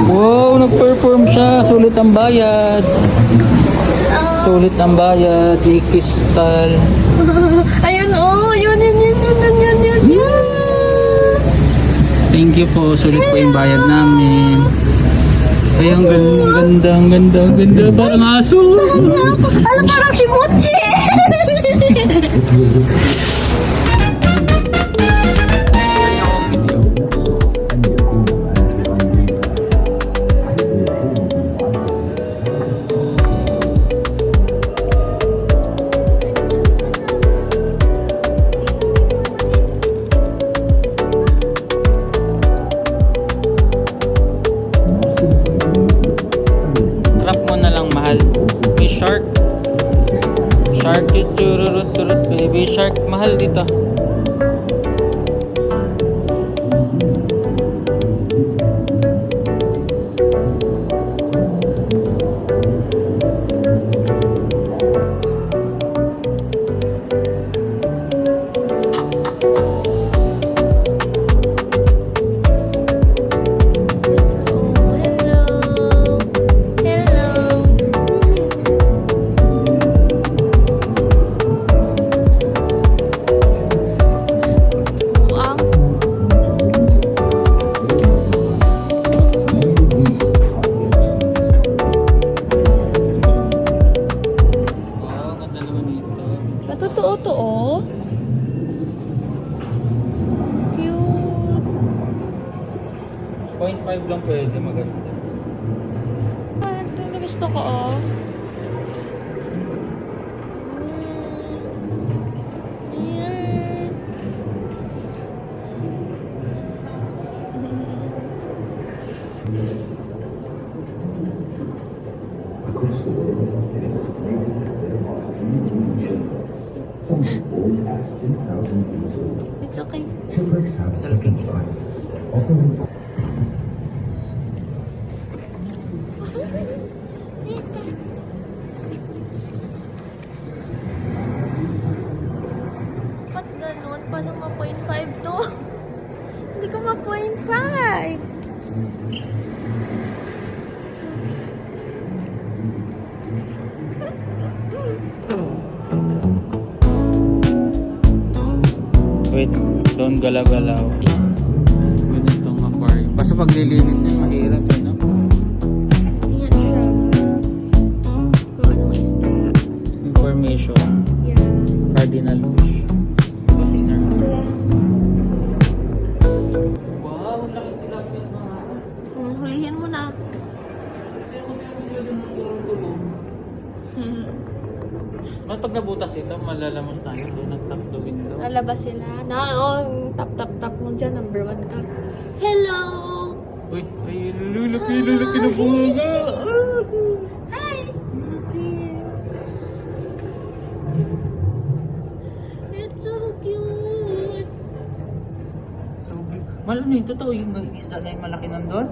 Wow, nag-perform siya. Sulit ang bayad. Sulit ang bayad. Ni Crystal. Ayun, oh. Yun. Thank you po. Sulit po yung bayad namin. Ay, ang ganda. Parang aso. Alam, parang si Mochi. Crap mo na lang, mahal. May shark. Shark, turut, baby shark. Mahal dito. Wow, ganda naman dito. Totoo to, oh. Cute. 0.5 lang pwede, maganda. Ito yung gusto ko, oh. Ayan. Across the world, it is estimated that there are 3 billion shipwrecks, some as old as 10,000 years old. It's okay. Shipwrecks have a second life, often Ba't ganun? Paano ma-0.5 to? Hindi ko ma-0.5. Wait, don't galaw-galaw. Ganitong aquarium. Basta paglilinis niya, mahirap, ano? Ayan siya. Kung anong isda. Information. Yan. Cardinal fish. Casiner. Wow, laki tilapia na. Hulihin mo na. Kasi kung meron sila dun ng tulong-tulong. Pag nabutas ito, malalamos tayo doon at tap the window. Nalabas sila. Oo, tap mo dyan. Number 1 ka. Hello! Uy, ay, lalaki na bunga. Hi! It's so cute! So, malam yun, totoo yung isda na yung malaki nandun?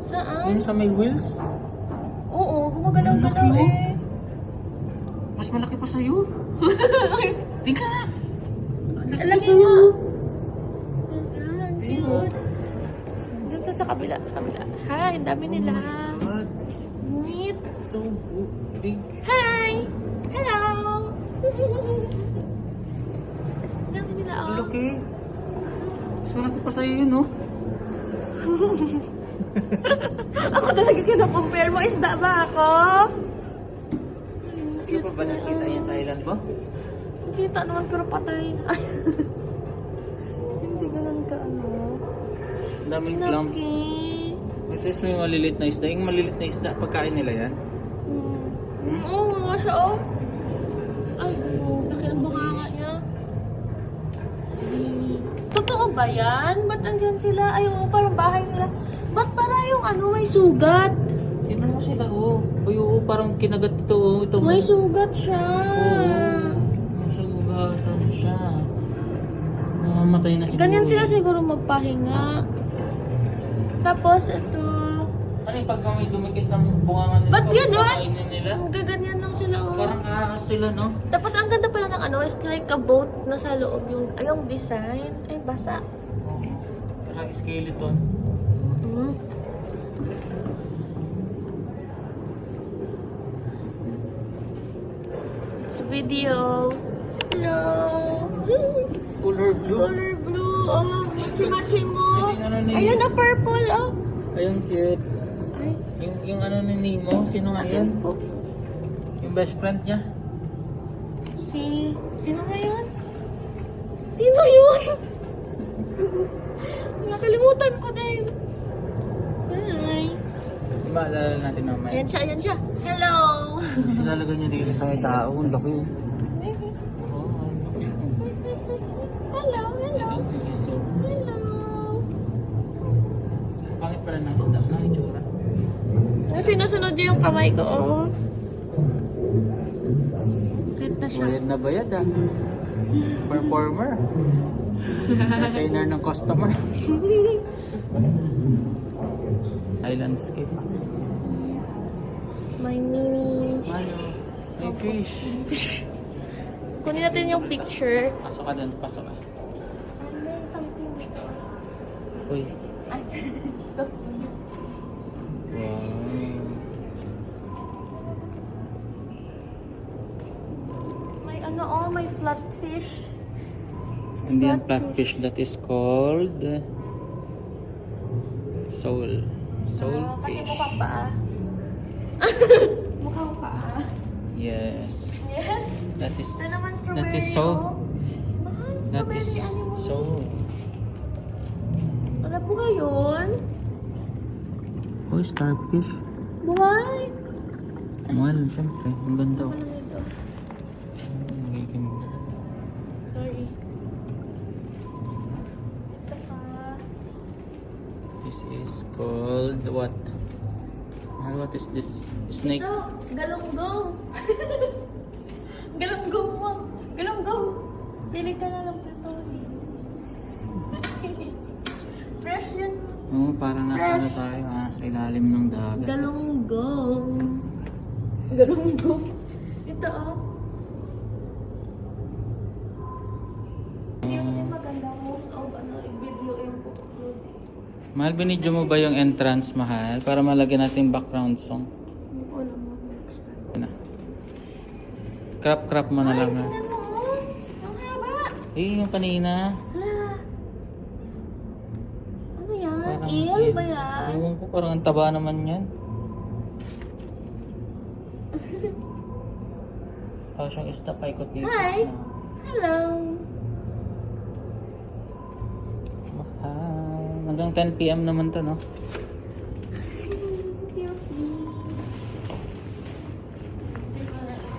Saan? Yun sa may wheels? Oo, gumagalaw-galaw Malaki, oh. eh. Mas malaki pa sa'yo. Tingka! Alam niyo. Ayan, cute. Doon to sa kabila, Hi, ang dami nila. God, Neat. so big. Hi! Hello! Ang dami nila, Ang oh. laki. Mas malaki pa sa'yo yun, no? Ako talaga kina-compare mo. Isda ba ako? Hindi pa ba nakita yan sa island mo? Kita naman pero patay. Ay. Hindi ganun ka ano. Ang daming clumps. Laki. At least may malilit na isda. Yung malilit na isda, pagkain nila yan. Oo, nga siya oh. Ay, laki ang bunganga niya. Totoo ba yan? Ba't andyan sila? Ay, oo, parang bahay nila. Ba't para yung ano, may sugat? Tignan mo sila, oh. Uy, oo, parang kinagat ito, oh. Ito, May sugat siya. Oo. May sugatan siya. Namamatay na siguro. Ganyan sila siguro magpahinga. Tapos, ito. Ano yung pagka may dumikit sa bungangan nila? Ba't ganon? Kainin nila? Gaganyan lang sila. Oh. Parang ahas sila, no? Tapos, ang ganda pala ng ano, it's like a boat na sa loob yung, ay, yung design. Ay, basa. Oo. Parang skeleton. It's video. Hello. Color blue. Color blue. Oh, matching mo. Yung ano ni- Ayun, purple. Oh. Ayun, cute. Ay, Yung ano ni Nemo, sino nga yun? po. Yung best friend niya? Sino nga yun? Sino yun? Nakalimutan ko din. Hi. Maalala natin naman. Ayan siya. Hello. Sinalagay niya dito sa may tao. Ang laki. Oh, ang laki. Hello. Ang siso. Hello. Pangit pala ng isda. Ang itsura. Sinusunod niya yung kamay ko, oh. Cute na siya. Bayad na bayad ah. Performer. Entertainer ng customer. Islandscape. May mini. Ayo. May fish. Kunin natin yung picture. Pasok ka dun. Pasok ka. Something dito. Uy. Ay, stop. Wow. May flatfish. Indian flatfish that is called soul. Soul Kasi fish. mukhang paa. Mukhang paa. Yes. Yes. That is Ito naman strawberry. that is soul. oh. Mahal, That is strawberry animal. soul. Wala po yun? Oh, starfish. Buhay. Mahal, syempre. Ang ganda. Wala nito. Magiging Sorry. Ito pa. This is called what? What is this? Snake? Ito, galunggong. Galunggong mo. Galunggong. Pili ka na lang ito. Fresh yun. Oo, parang nasa na Fresh. tayo sa ilalim ng dagat. Galunggong. Galunggong. Ito oh. Yung maganda most of video yung upload. Mahal, binidyo mo ba yung entrance, mahal? Para malagyan natin yung background song. Hindi ko alam mo. Na. Crop mo na lang. Ha? Tingnan mo oh. Ang haba. Eh, yung kanina. Hala. Ano yan? Parang Eel ba yan? Ewan ko, parang ang taba naman yan. Tapos yung isda paikot dito. Hi. Hello. Mahal. Hanggang 10 PM naman to, no?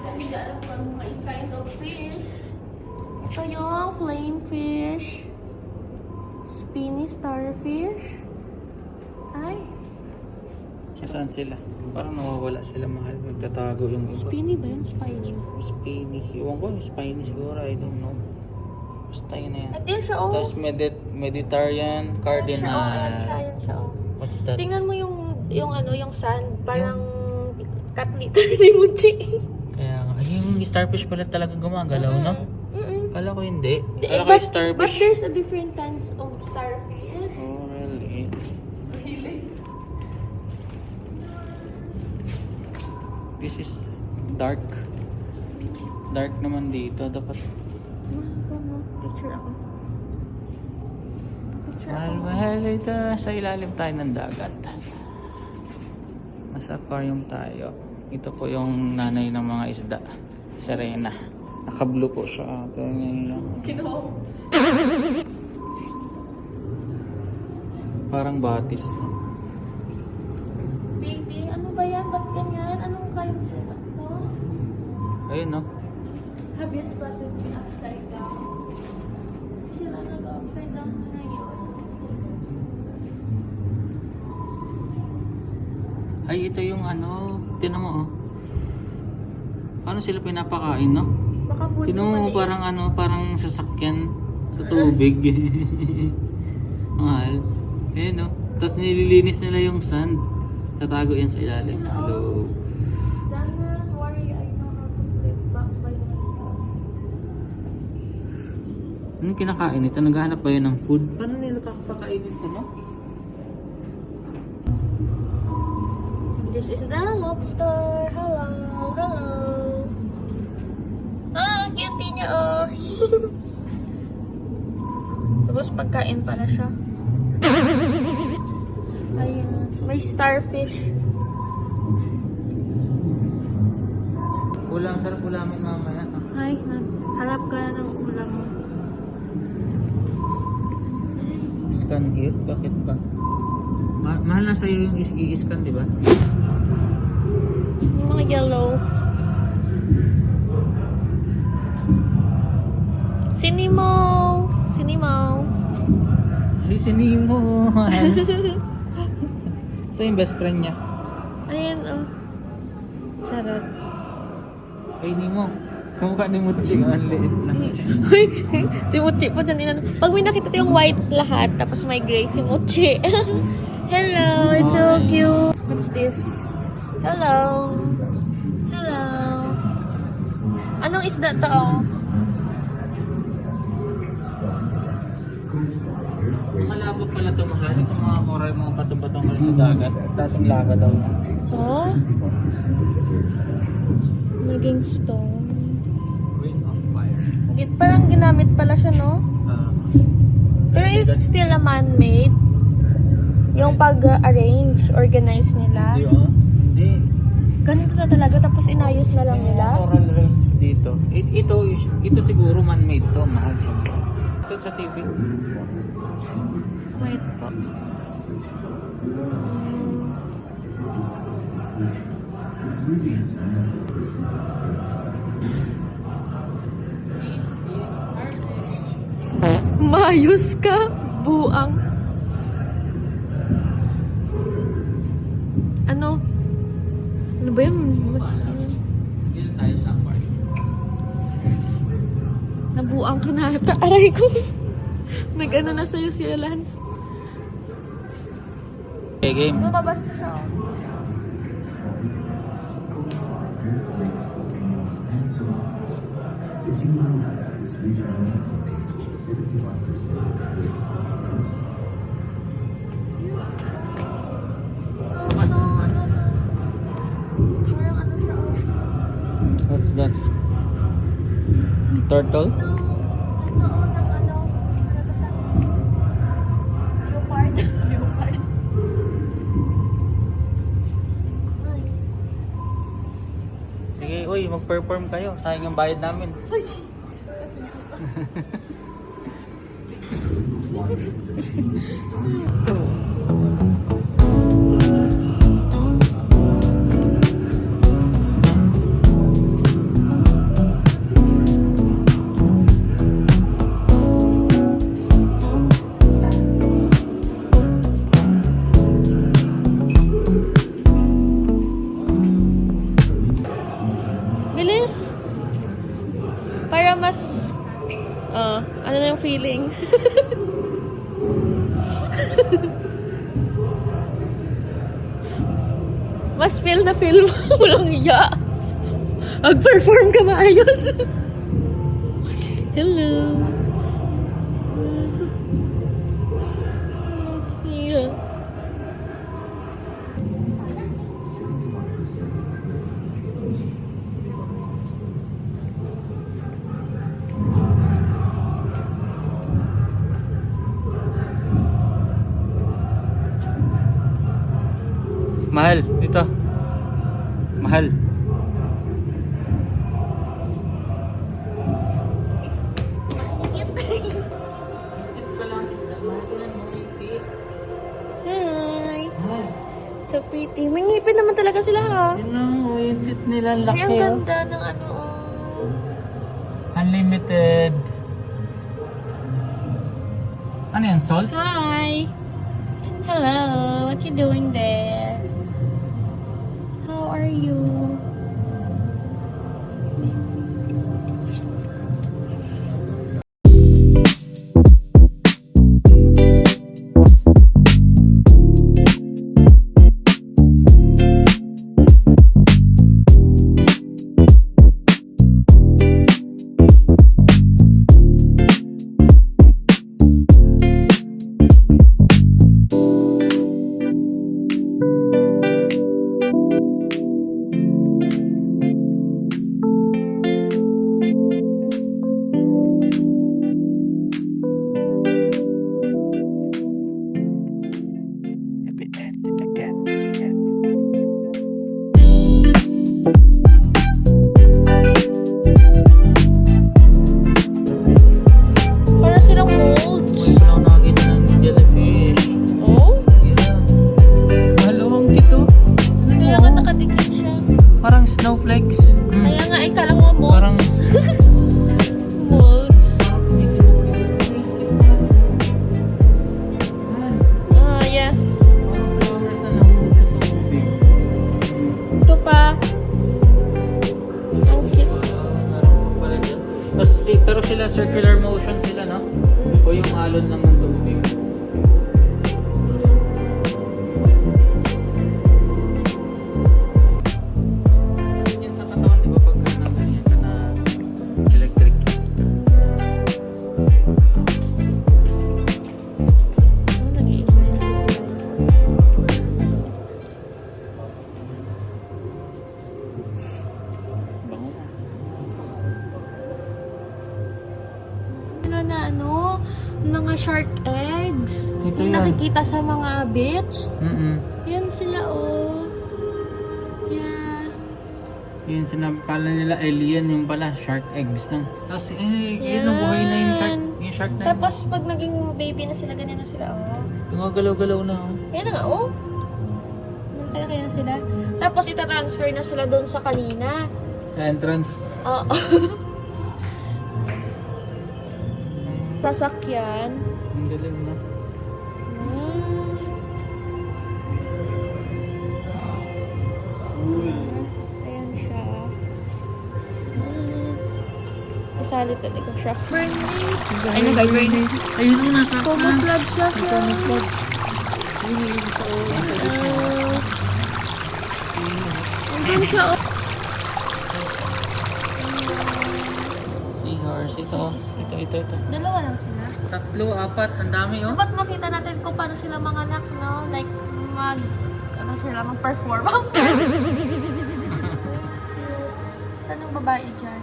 Hindi ka alam kung may kind of fish. Ito yung flame fish. Spiny starfish. Ay, Saan sila? Parang nawawala sila, mahal. Magtatago yung iba. spiny ba yun? Spiny. Spiny. Iwan ko, spiny siguro. I don't know. Basta yun na yan. At yun siya oh. Tapos Mediterranean Ayan Cardinal. siya oh. What's that? Tingnan mo yung sand. Parang cat litter ni Munchi. Kaya nga. Ay, yung starfish pala talaga gumagalaw, no? Kala ko hindi. Kala ko yung But starfish. there's a different kinds of starfish. Oh, really? Really? This is dark. Dark naman dito. Dapat Picture ako. mahal ito. Sa ilalim tayo ng dagat. Nasa aquarium tayo. Ito po yung nanay ng mga isda. Serena. Naka-blue po siya. Ito yung Kinuha. parang batis. Baby, ano ba yan? Ba't ganyan? Anong kayo sila? No? Ayun, no? Have you spotted me upside down? Sila nag-upside down ngayon. Ay, ito yung ano. Tinan mo, oh. Paano sila pinapakain, no? Baka food Tinan mo, maliit. parang ano, parang sasakyan sa tubig. Mahal. Ayun, no? Tapos nililinis nila yung sand. Tatago yan sa ilalim. Hello. Don't worry, I know how to flip back by myself. Anong kinakain ito? Naghahanap ba yun ng food? Paano nila kakapakain ito, no? This is the lobster. Hello, hello. Ah, cutie niya, oh. Tapos pagkain pala siya. Ayan. May starfish. Ulam, sarap ulamin mamaya. Ay, hanap ka na ng ulam mo. Scan here? Bakit ba? Mahal na sa'yo yung i-scan, di ba? Yung mga yellow. Sinimo! Sinimo! Ay, si Nemo! Sa yung best friend niya. Ayan, oh. Sarap. Ay, Nemo. Kumukha ni Muchi ang liit na. Uy, si Muchi po dyan. Pag may nakita tayong white lahat, tapos may gray si Muchi. Hello, it's so cute. What's this? Hello. Hello. Anong isda to? Oh? Malabo pala ito mahal. Kung mga koral, mga patong-patong sa dagat. Tatong laga daw. Oh? Naging stone. Ring of fire. Parang ginamit pala siya, no? Pero it's still a man-made. Yung pag-arrange, organize nila. Hindi. Ganito na talaga, tapos inayos na lang nila. Coral reefs dito. Ito siguro man-made to. Mahal siya. Ito sa TV. Wait po. Mayos ka, buang. Ano? Ano ba yun? Dito tayo sa park. Nabuang ka na ata. Aray ko. Nag-ano na sa'yo si Lance. Okay, game. Lumabas siya. Did you know that this region only contains 75% of its Parang ano siya, oh. What's that? Turtle? Ito, ng ano ba siya? Leopard. Leopard. Ay. Sige, uy, mag-perform kayo. Sayang yung bayad namin. Ay. Bilis. Para mas ano na yung feeling? Mas feel na feel mo. Walang iya. Mag-perform ka maayos. Hello. Yeah. Mahal, dito. Mahal. Hi. So pretty. May ngipin naman talaga sila, ha? Yun ang uinit nila, Ay, laki ang oh. ganda ng ano, oh. Unlimited. Ano yan, salt? Hi. Hello. What you doing there? How are you? eggs. Ito Yung yan. nakikita sa mga beach. Yan sila, oh. Yeah. Yun, sinapala nila alien, yung pala, shark eggs lang. Tapos, yun, buhay na yung shark na yun. Tapos, pag naging baby na sila, ganyan na sila, oh. Yung mga galaw-galaw na, oh. Yan na nga, oh. Kaya na sila. Tapos, itatransfer na sila doon sa kanina. Sa entrance. Oo. Sasakyan. Ang galing, no? Ayan siya. Kasali talaga siya. Bernie! Ay, nag-Bernie. Ayun mo, nasa Camouflage siya siya. Andun siya, oh. Seahorse. Ito. Dalawa lang sila. 3, 4. Ang dami, oh. Dapat makita natin kung paano sila mga anak, no? Like, mag-perform. Saan yung babae dyan?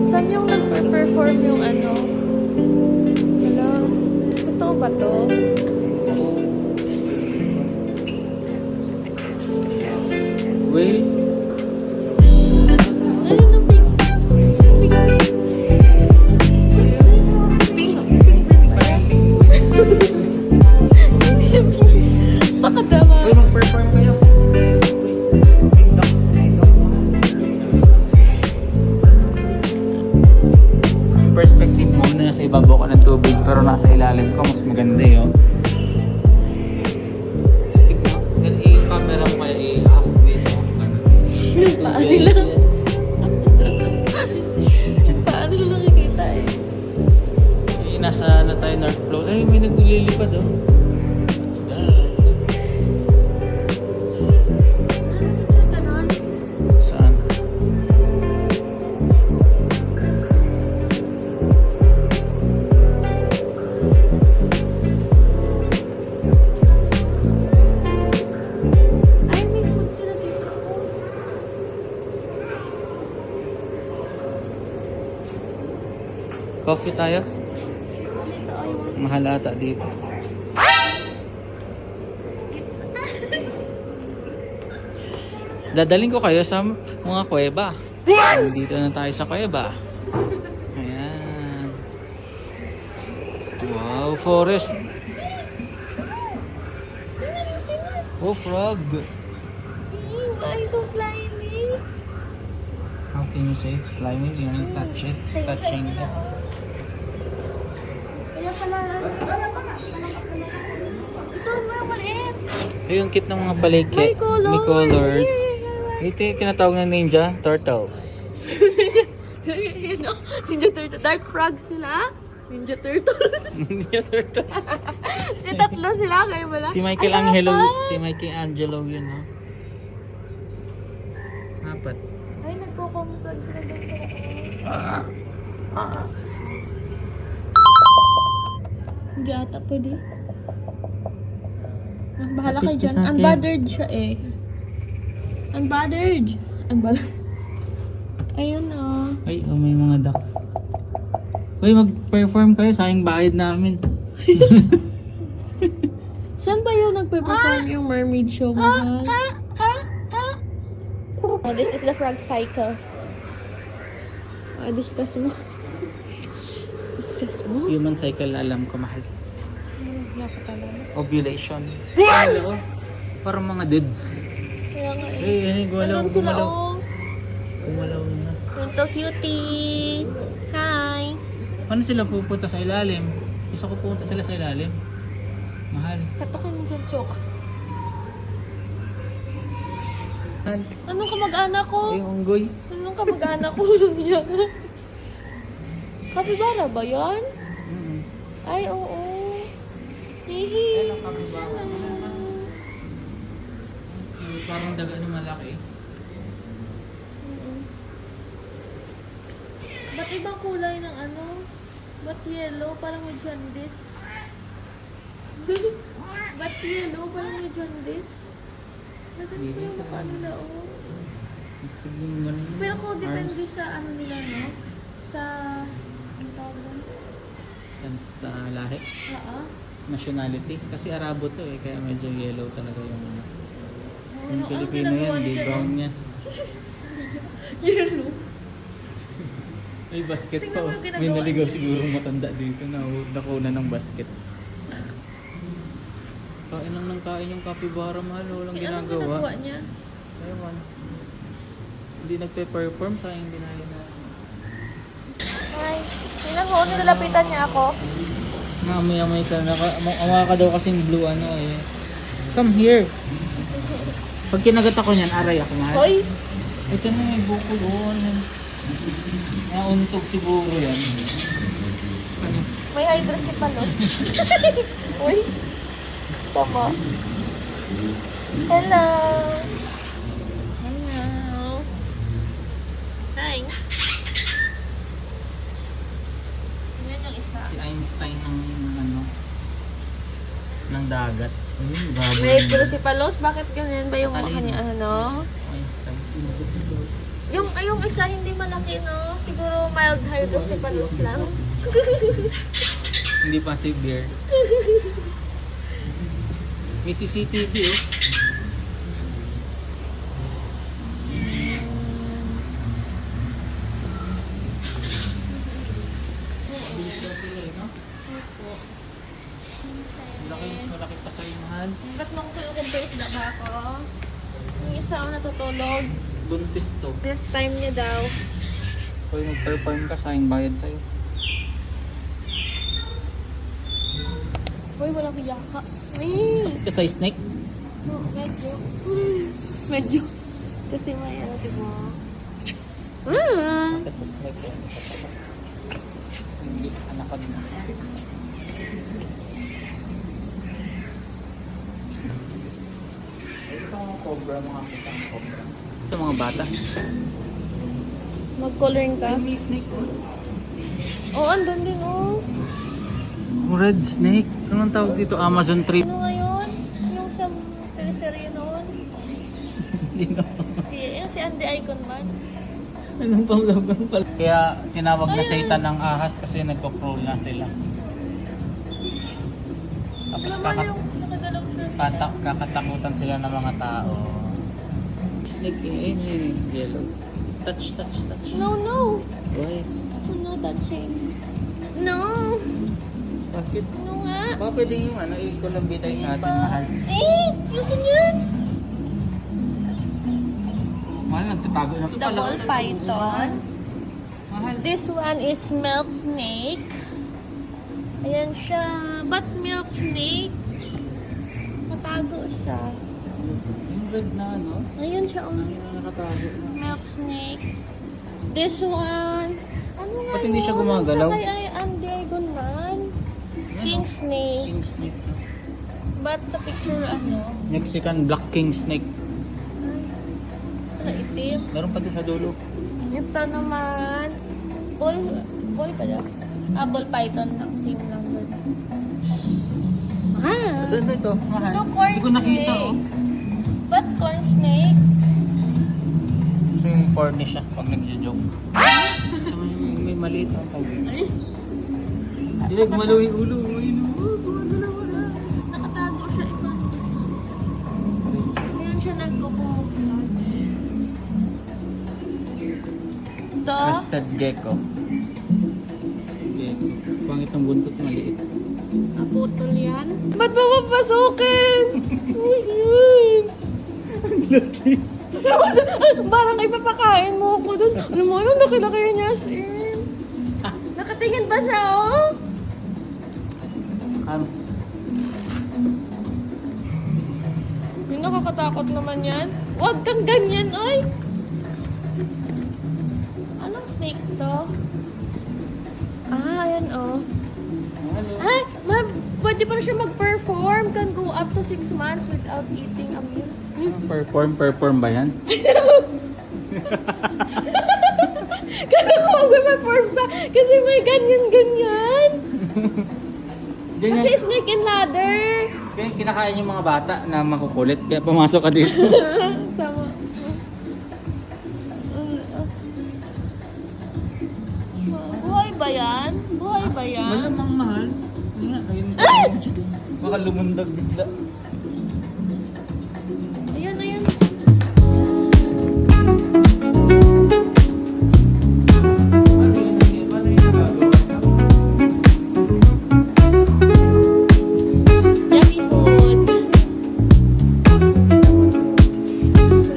Saan yung nag-perform yung ano? Hello? Totoo ba to? Whale. Ayun ang pink. Pink. Pakadama. Uy, mag-perform kayo. Yung perspective mo na nasa ibabaw ka ng tubig pero nasa ilalim ka, mas maganda yun. Stick mo. Ganun yung camera mo kaya i-halfway mo. Yung paa nila. Yung paa nila nakikita eh. Nasa na tayo North Flow. Ay, may naglilipad, oh. What's that? Ganon. Saan? Ay, may food sila dito. Coffee tayo? Dito ay Mahal ata dito. it's Dadaling ko kayo sa mga kuweba. Dito na tayo sa kuweba. Ayan. Wow, forest. Oh, frog. Ay, so slimy. How can you say it's slimy? You want to touch it? Touching it. Kaya pala, ito, may maliit. Ay, yung cute ng mga palikit. May colors. May colors. Ito yung tinatawag na ninja turtles. Yun, oh, Ninja Turtle. Dark frogs sila. Ninja Turtles. Ninja turtles. Yung tatlo sila, kayo wala? Si Michael Ay, Angelo, apat. si Michael Angelo yun, no? Apat. Ay, nagko-camouflage sila doon. Hindi ata pwede. Bahala kayo Kapit ka dyan. sa akin. Unbothered siya eh. Unbothered. Unbothered. Ayun oh. Ay, oh, may mga duck. Uy, mag-perform kayo, sayang bayad namin. Saan ba yung nagpe-perform yung mermaid show, mahal? Oh, this is the frog cycle. Discuss mo. Discuss mo? Human cycle, alam ko, mahal. Napakalaman. Ovulation. Hello. Parang mga deads. Kaya nga eh. Gumalaw, Nandun sila gumalaw. oh. Gumalaw na. Punto cutie. Hi. Paano sila pupunta sa ilalim? Gusto ko pupunta sila sa ilalim. Mahal. Katukin mo dyan, Chok. Mahal. Anong kamag-anak ko? Ay, unggoy. Anong kamag-anak ko niya? Kapibara ba yan? Ay, oo. Hihi. Ay, ang kapibara. parang daga na malaki. Ba't ibang kulay ng ano? Ba't yellow? Parang may jaundice. Ba't yellow? Parang may jaundice. Nagano ko yung mukha nila, oh. Gusto yung ganun. Pero kung depende Arms. sa ano nila, no? Sa... Ano tawag doon? Yan, sa lahi. Oo. Nationality. Kasi Arabo to eh. Kaya medyo yellow talaga yung ano. Yung Anong Pilipino ginagawa yan, di niya brown dyan? niya. Yellow. May basket Tingnan pa. mo Oh. yung ginagawa May naligaw niya. siguro makanda dito na nakuna ng basket. Kain lang ng kain yung capybara, mahal. Walang Eh, anong ginagawa. ginagawa niya? Ewan. Hindi nagpe-perform, sayang binali na. Ay, tingnan mo, nilalapitan niya ako. Mamaya-may ka, awa ka daw kasing blue ano eh. Come here. Pag kinagat ako niyan, aray ako mahal. Hoy! Ito na may buko doon. Nauntog siguro yan. Ano? May hydrocephalus. Uy! Tama. Hello! Hello! Hi! Yan yung isa. Si Einstein ng ano ng dagat. Baboy. May hydrocephalus? Bakit ganyan ba yung mukha Talino. niya? Ano? Einstein. Yung isa hindi malaki, no? Siguro mild hydrocephalus lang. Hindi pa severe. May CCTV oh. Bilis daw sila eh, no? Malaki pa sa'yo, mahal. Ba't mo kinukumpis na ba ako? Yung isa ako natutulog. Buntis to. First time niya daw. Kung mag-perform ka, sayang bayad sa'yo. Uy, walang yaka. Uy! Ito sa snake? Oh, medyo. Medyo. Kasi may ano, diba? Bakit sa snake yun? Hindi, anakad na. Ito mga cobra, mga kita ng cobra. Ito mga bata. Mag-coloring ka? May snake oh. Oo, andun din, oh. Red snake? Anong tawag dito? Amazon tree? Ano ngayon? Yung sa teleserye noon? Si Andy Icon man. Anong panglaban pala? Kaya tinawag na Ayun. Satan ng ahas kasi nagko-crawl na sila. Tapos Alam mo yung nakagalaw sa kakatakutan sila ng mga tao. Snake eh, yun, yellow. Touch. No, no! Why? No touching. No! Bakit? No nga! Baka pwede yung ano, i-collaborate sa atin, mahal. Yung ganyan! Mahal, nagtatago na ito The ball python. Mahal. This one is milk snake. Ayan siya. But milk snake? Matago siya. Yung red na ano, Ayun siya. ang nakatago na. Milk snake. This one. Ano nga Ba't hindi siya yun? gumagalaw? Sa kay Andy Icon man. Yan, King oh. snake. King snake. But sa picture ano? Mexican black king snake. Sa itim. Meron pa din sa dulo. Ito naman. Ball pala. Ball python. Same number. Ah! Saan ba ito? Mahal. Ito corn Hindi ko nakita snake. oh. But corn snake? Kasi yung corny siya pag nagjo-joke. May maliit ang tawag. Ay! Hindi nagmalaw yung ulo. Nakatago siya iba. Ngayon siya nagkukumuklat. Ito? Crested gecko. Gecko. Pangit ng buntot, maliit. Naputol yan. Ba't ba mapasukin? Uy, yun. Ang laki. Parang ipapakain mo ako dun. Ano mo, anong laki-laki niya, Sim? Nakatingin pa siya, oh? Yung nakakatakot naman yan. Huwag kang ganyan, oy! Anong snake to? Ah, ayan, oh. Hello. Ay, Pwede pa na siya mag-perform. Can go up to 6 months without eating a meal. Perform ba yan? Kaya ko mag-perform ka. Kasi may ganyan-ganyan. Ganyan. Kasi snake and ladder. Kaya kinakain yung mga bata na makukulit. Kaya pumasok ka dito. Tama. Buhay ba yan? Buhay ba yan? Malamang mahal. Ayun. Baka lumundag bigla. Ayan, ayan. Yummy food.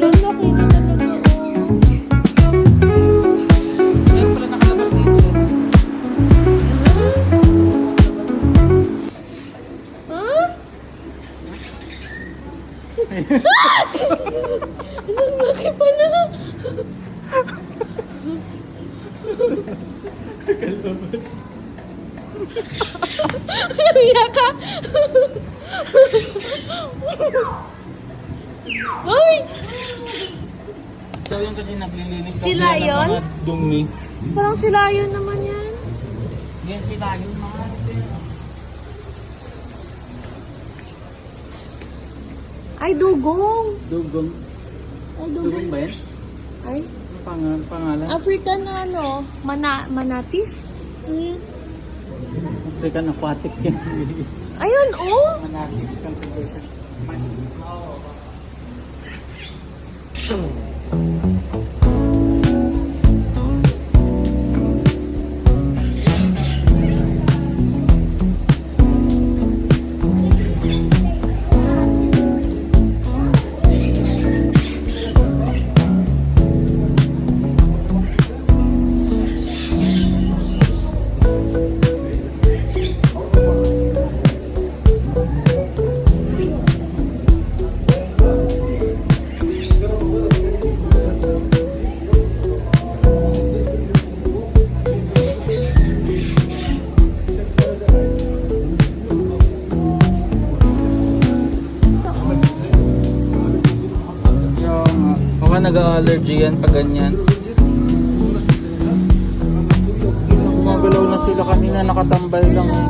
Lalo, laki na talaga. Meron pala nakalabas dito. Huh? Ang laki pala. Nakalabas. Iya ka. Hoy! Ikaw yung kasi naglilinis daw Sila sila ng yun? mga dumi. Parang sila yun naman yan. Yan sila yung mga Ay, dugong. dugong. Ay, Dugong dugong. ba yan? Ay, Ang pangalan? African na ano, manatis. Ano yan? African aquatic yan. Ayun, oh! Manatis conservation. Baka nag-allergy yan pag ganyan. Gumagalaw na sila kanina, nakatambay lang eh.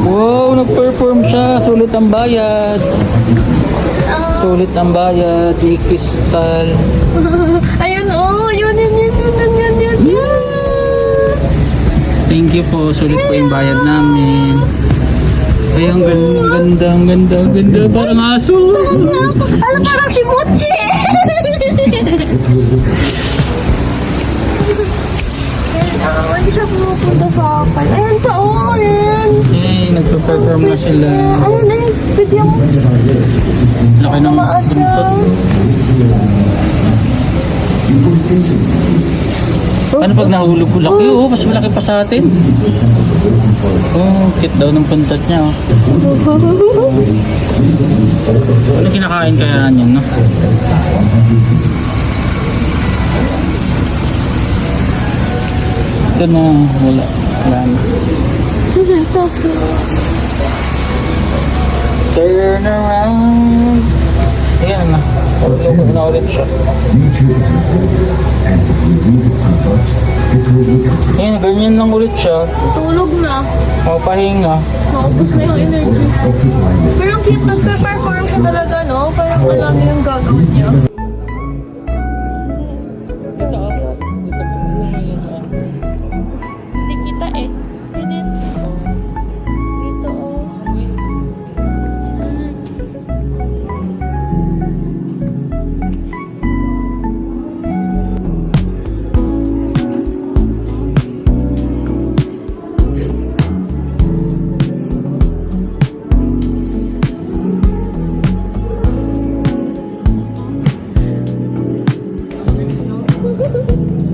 Wow, nag-perform siya. Sulit ang bayad. Sulit ang bayad. Ikistal. Ayun, oh! Yun. Thank you po. Sulit po yung bayad namin. Ay, ang ganda. Parang aso. Alam, parang si Mochi! Hindi siya pumupunta sa akin. Ayan pa, oh! Ayan! Eh, nagpa-perform na sila. Ayun, ayun! Video mo! Laki ng Tumaas siya. buntot. Ano pag nahulog ko? Laki oh, mas malaki pa sa atin. Oh, cute daw ng puntot niya oh. Ano kinakain kaya niyan, no? Ito na, wala na. So cute. Turn around. Ayan na. Loko na ulit siya. Ayan, ganyan lang ulit siya. Tulog na. Papahinga. Maubos na yung energy. Pero ang cute, nagpe-perform siya talaga, no? Parang alam niya yung gagawin niya. Hindi kita eh. Ganyan. Dito oh.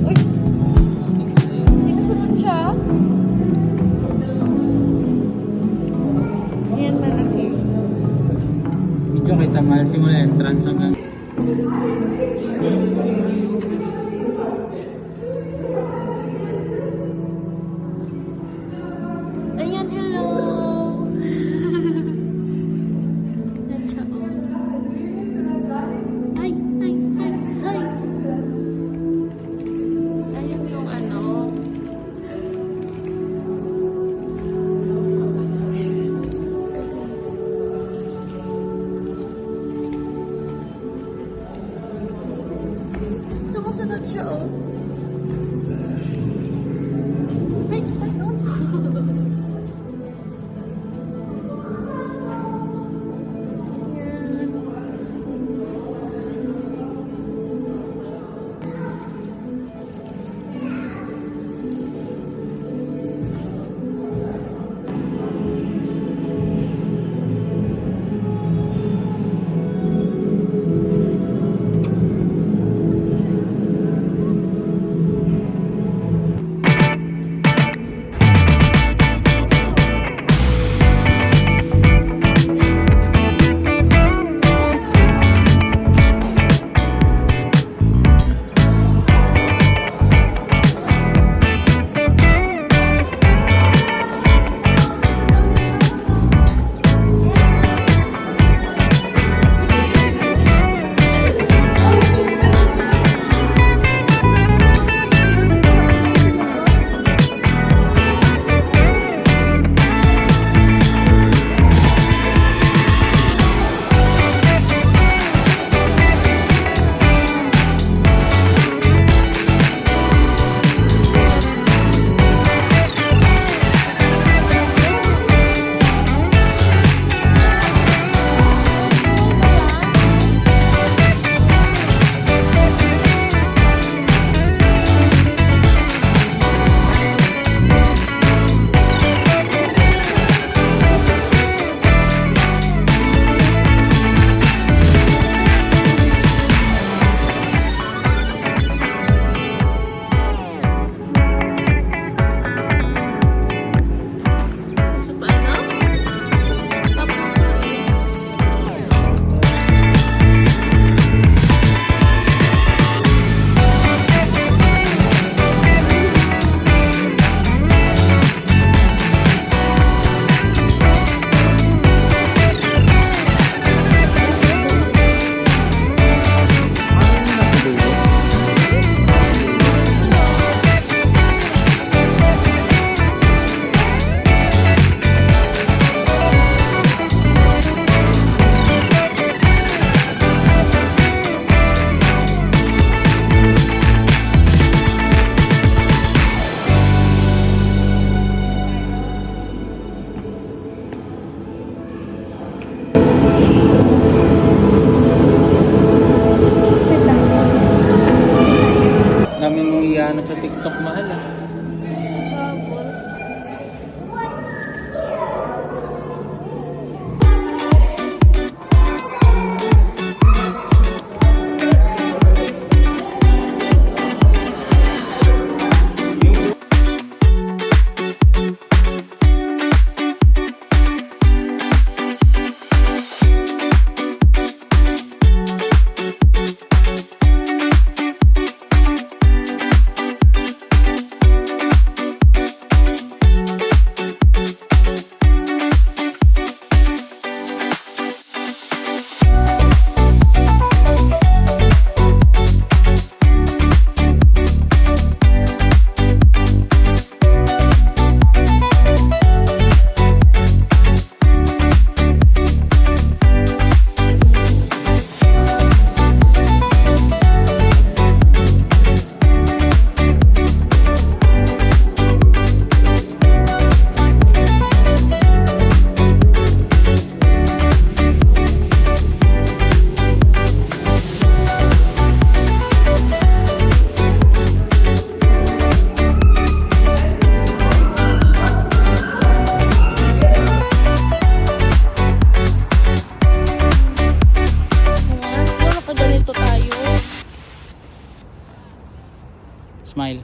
Uy, sinusunod siya. Yan malaki. Medyo kita mahal simula entrance hanggang gumagana sa TikTok, mahal ah. Bubbles. Siguro pag ganito tayo. Smile.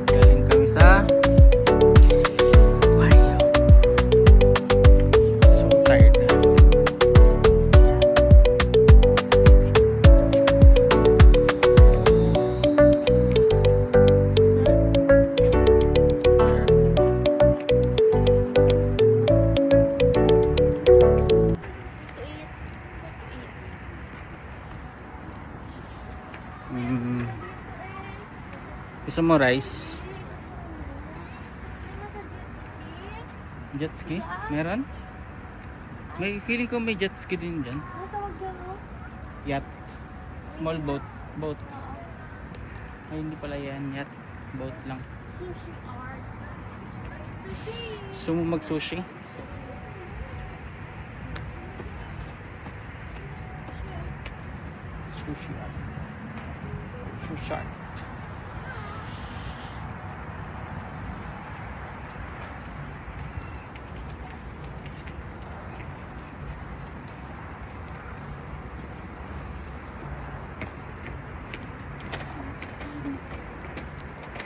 Galing kami sa aquarium. So tired na. Gusto mo rice? Jet ski? Meron? May feeling ko may jet ski din dyan. Ano tawag dyan, oh? Yacht. Small boat. Boat. Ay, hindi pala yan. Yacht. Boat lang. Sushi art. Sushi! Gusto mo mag-sushi? Sushi art. Sushi art.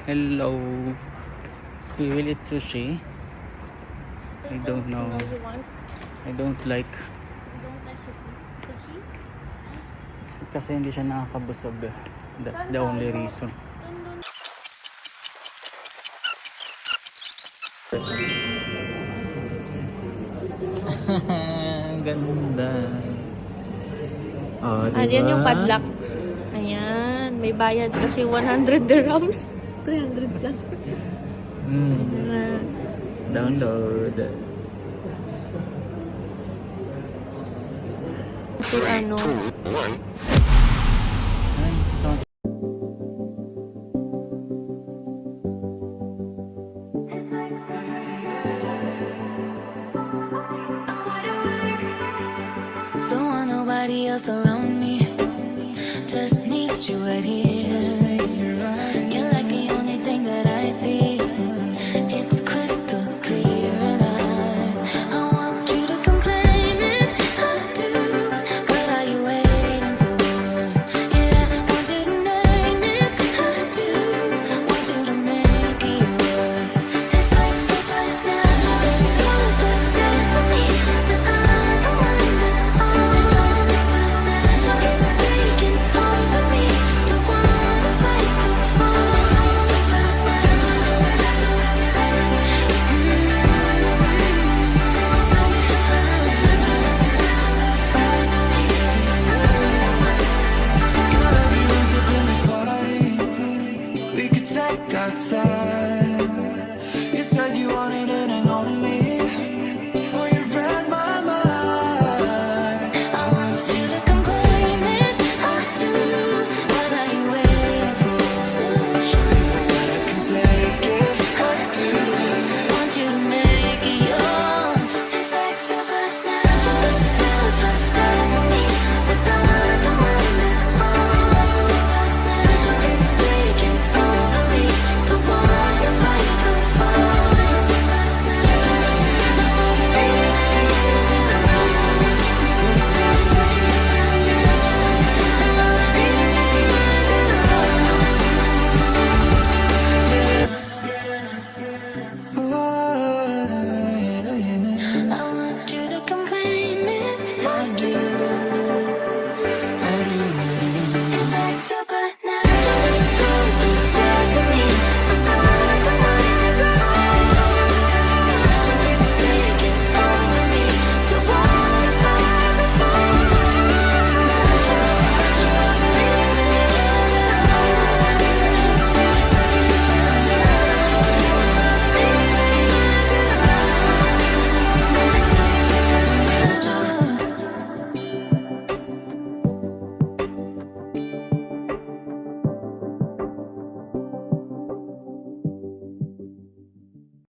Hello. We will eat sushi. I don't know. You know you want? I don't like. You don't like sushi? Kasi hindi siya nakakabusog. That's the only reason. Ganda. Oh, diba? Ayan yung padlock. Ayan. May bayad kasi 100 dirhams. 300 plus. Download. So ano? Ay, ito. Don't want nobody else around me. Just need you right here. You're like the only thing that I see. It's crystal clear, and I want you to come claim it. I do. What are you waiting for? Yeah, want you to name it. I do. Want you to make it yours. It's like supernatural. There's no space for me that I don't mind at all. Supernatural. It's taking over me. Don't wanna fight the fall. We could take our time.